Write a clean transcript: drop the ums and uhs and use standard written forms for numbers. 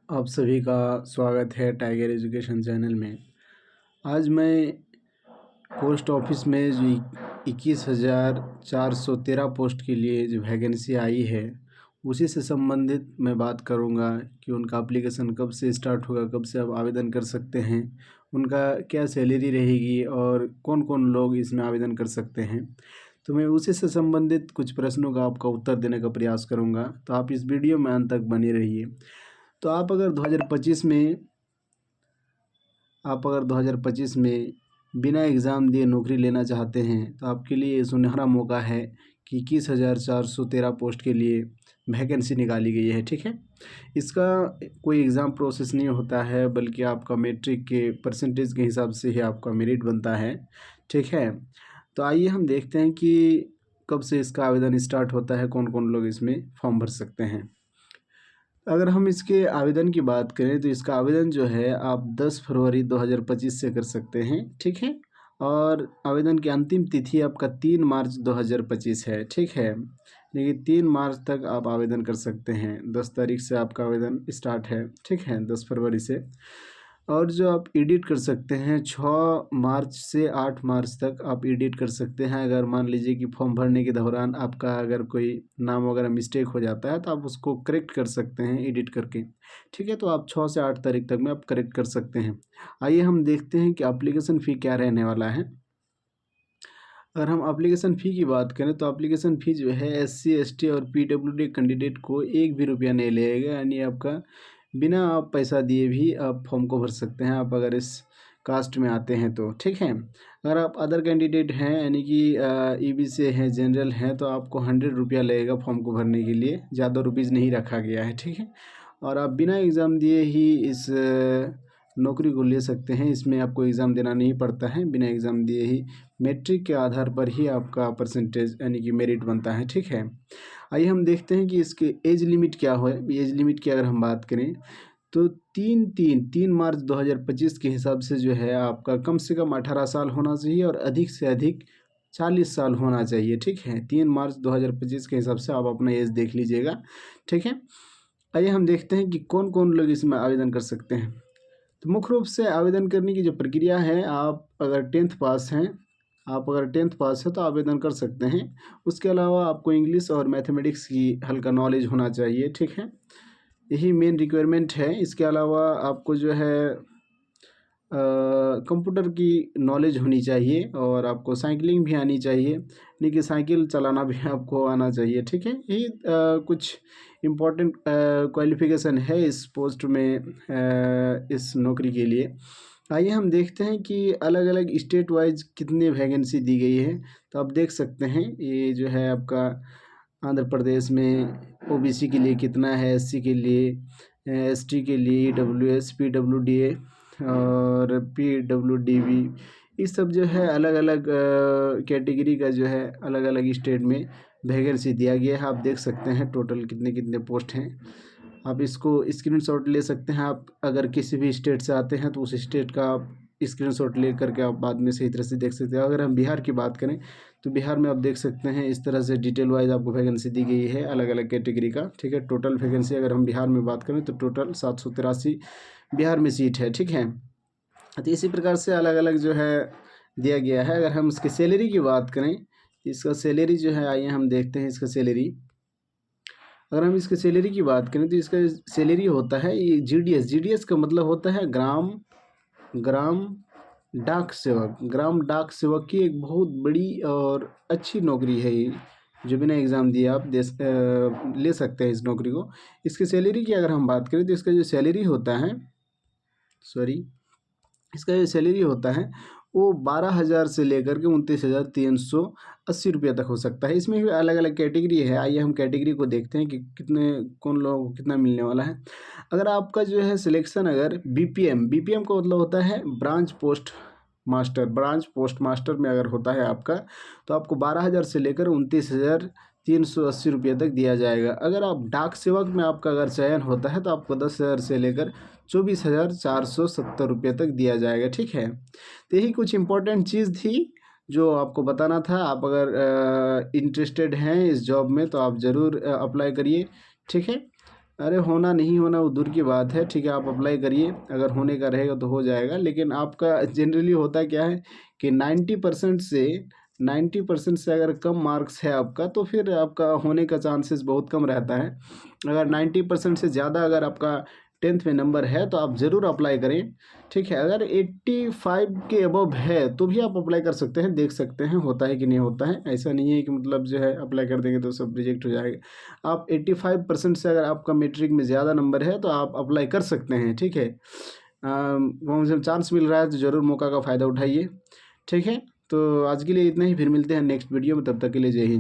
आप सभी का स्वागत है टाइगर एजुकेशन चैनल में। आज मैं पोस्ट ऑफिस में जो 21,413 पोस्ट के लिए जो वैकेंसी आई है उसी से संबंधित मैं बात करूंगा कि उनका एप्लीकेशन कब से स्टार्ट होगा, कब से आप आवेदन कर सकते हैं, उनका क्या सैलरी रहेगी और कौन कौन लोग इसमें आवेदन कर सकते हैं। तो मैं उसी से संबंधित कुछ प्रश्नों का आपका उत्तर देने का प्रयास करूंगा, तो आप इस वीडियो में अंत तक बने रहिए। तो आप अगर 2025 में बिना एग्ज़ाम दिए नौकरी लेना चाहते हैं तो आपके लिए ये सुनहरा मौका है कि 21,413 पोस्ट के लिए वैकेंसी निकाली गई है। ठीक है, इसका कोई एग्ज़ाम प्रोसेस नहीं होता है, बल्कि आपका मैट्रिक के परसेंटेज के हिसाब से ही आपका मेरिट बनता है। ठीक है, तो आइए हम देखते हैं कि कब से इसका आवेदन स्टार्ट होता है, कौन कौन लोग इसमें फॉर्म भर सकते हैं। अगर हम इसके आवेदन की बात करें तो इसका आवेदन जो है आप 10 फरवरी 2025 से कर सकते हैं। ठीक है, और आवेदन की अंतिम तिथि आपका 3 मार्च 2025 है। ठीक है, लेकिन 3 मार्च तक आप आवेदन कर सकते हैं। 10 तारीख से आपका आवेदन स्टार्ट है। ठीक है, 10 फरवरी से। और जो आप एडिट कर सकते हैं 6 मार्च से 8 मार्च तक आप एडिट कर सकते हैं। अगर मान लीजिए कि फॉर्म भरने के दौरान आपका अगर कोई नाम वगैरह मिस्टेक हो जाता है तो आप उसको करेक्ट कर सकते हैं एडिट करके। ठीक है, तो आप 6 से 8 तारीख तक में आप करेक्ट कर सकते हैं। आइए हम देखते हैं कि एप्लीकेशन फ़ी क्या रहने वाला है। अगर हम एप्लीकेशन फ़ी की बात करें तो एप्लीकेशन फ़ी जो है SC ST और PWD कैंडिडेट को एक भी रुपया नहीं लगेगा, यानी आपका बिना आप पैसा दिए भी आप फॉर्म को भर सकते हैं, आप अगर इस कास्ट में आते हैं तो। ठीक है, अगर आप अदर कैंडिडेट हैं यानी कि EB से हैं, जनरल हैं, तो आपको 100 रुपया लगेगा फॉर्म को भरने के लिए, ज़्यादा रुपीज़ नहीं रखा गया है। ठीक है, और आप बिना एग्ज़ाम दिए ही इस नौकरी को ले सकते हैं। इसमें आपको एग्ज़ाम देना नहीं पड़ता है, बिना एग्ज़ाम दिए ही मैट्रिक के आधार पर ही आपका परसेंटेज यानी कि मेरिट बनता है। ठीक है, आइए हम देखते हैं कि इसके एज लिमिट क्या है। एज लिमिट की अगर हम बात करें तो 3 मार्च 2025 के हिसाब से जो है आपका कम से कम 18 साल होना चाहिए और अधिक से अधिक 40 साल होना चाहिए। ठीक है, 3 मार्च 2025 के हिसाब से आप अपना एज देख लीजिएगा। ठीक है, आइए हम देखते हैं कि कौन कौन लोग इसमें आवेदन कर सकते हैं। तो मुख्य रूप से आवेदन करने की जो प्रक्रिया है, आप अगर 10th पास हैं, आप अगर 10th पास है तो आवेदन कर सकते हैं। उसके अलावा आपको इंग्लिश और मैथमेटिक्स की हल्का नॉलेज होना चाहिए। ठीक है, यही मेन रिक्वायरमेंट है। इसके अलावा आपको जो है कंप्यूटर की नॉलेज होनी चाहिए और आपको साइकिलिंग भी आनी चाहिए, यानी कि साइकिल चलाना भी आपको आना चाहिए। ठीक है, यही कुछ इम्पोर्टेंट क्वालिफ़िकेशन है इस पोस्ट में, इस नौकरी के लिए। आइए हम देखते हैं कि अलग अलग स्टेट वाइज कितनी वैकेंसी दी गई है। तो आप देख सकते हैं ये जो है आपका आंध्र प्रदेश में OBC के लिए कितना है, SC के लिए, ST के लिए, EWS PWDA और PWDB, इस सब जो है अलग अलग कैटेगरी का जो है अलग अलग स्टेट में वैकेंसी दिया गया है। आप देख सकते हैं टोटल कितने कितने पोस्ट हैं। आप इसको स्क्रीनशॉट ले सकते हैं। आप अगर किसी भी स्टेट से आते हैं तो उस स्टेट का आप स्क्रीनशॉट ले करके आप बाद में सही तरह से देख सकते हैं। अगर हम बिहार की बात करें तो बिहार में आप देख सकते हैं इस तरह से डिटेल वाइज आपको वैकेंसी दी गई है अलग अलग कैटेगरी का। ठीक है, टोटल वैकेंसी अगर हम बिहार में बात करें तो टोटल 783 बिहार में सीट है। ठीक है, तो इसी प्रकार से अलग अलग जो है दिया गया है। अगर हम इसकी सैलरी की बात करें, इसका सैलरी जो है, आइए हम देखते हैं इसका सैलरी। अगर हम इसके सैलरी की बात करें तो इसका सैलरी होता है ये GDS का मतलब होता है ग्राम डाक सेवक। ग्राम डाक सेवक की एक बहुत बड़ी और अच्छी नौकरी है ये, जो बिना एग्ज़ाम दिए आप ले सकते हैं इस नौकरी को। इसकी सैलरी की अगर हम बात करें तो इसका जो सैलरी होता है, इसका जो सैलरी होता है वो 12,000 से लेकर के 29,380 रुपये तक हो सकता है। इसमें भी अलग अलग कैटेगरी है। आइए हम कैटेगरी को देखते हैं कि कौन लोगों को कितना मिलने वाला है। अगर आपका जो है सिलेक्शन अगर BPM का मतलब होता है ब्रांच पोस्ट मास्टर में अगर होता है आपका, तो आपको 12,000 से लेकर 29,380 रुपये तक दिया जाएगा। अगर आप डाक सेवक में आपका अगर चयन होता है तो आपको 10,000 से लेकर 24,470 रुपये तक दिया जाएगा। ठीक है, तो यही कुछ इम्पोर्टेंट चीज़ थी जो आपको बताना था। आप अगर इंटरेस्टेड हैं इस जॉब में तो आप ज़रूर अप्लाई करिए। ठीक है, अरे होना नहीं होना वो दूर की बात है, ठीक है, आप अप्लाई करिए, अगर होने का रहेगा तो हो जाएगा। लेकिन आपका जनरली होता क्या है कि 90% से अगर कम मार्क्स है आपका, तो फिर आपका होने का चांसेस बहुत कम रहता है। अगर 90% से ज़्यादा अगर आपका 10th में नंबर है तो आप ज़रूर अप्लाई करें, ठीक है। अगर 85 के अबव है तो भी आप अप्लाई कर सकते हैं, देख सकते हैं होता है कि नहीं होता है। ऐसा नहीं है कि मतलब जो है अप्लाई कर देंगे तो सब रिजेक्ट हो जाएगा। आप 85% से अगर आपका मैट्रिक में ज़्यादा नंबर है तो आप अप्लाई कर सकते हैं, ठीक है। मुझे चांस मिल रहा है तो ज़रूर मौका का फ़ायदा उठाइए, ठीक है। तो आज के लिए इतना ही, फिर मिलते हैं नेक्स्ट वीडियो में, तब तक के लिए जय हिंद।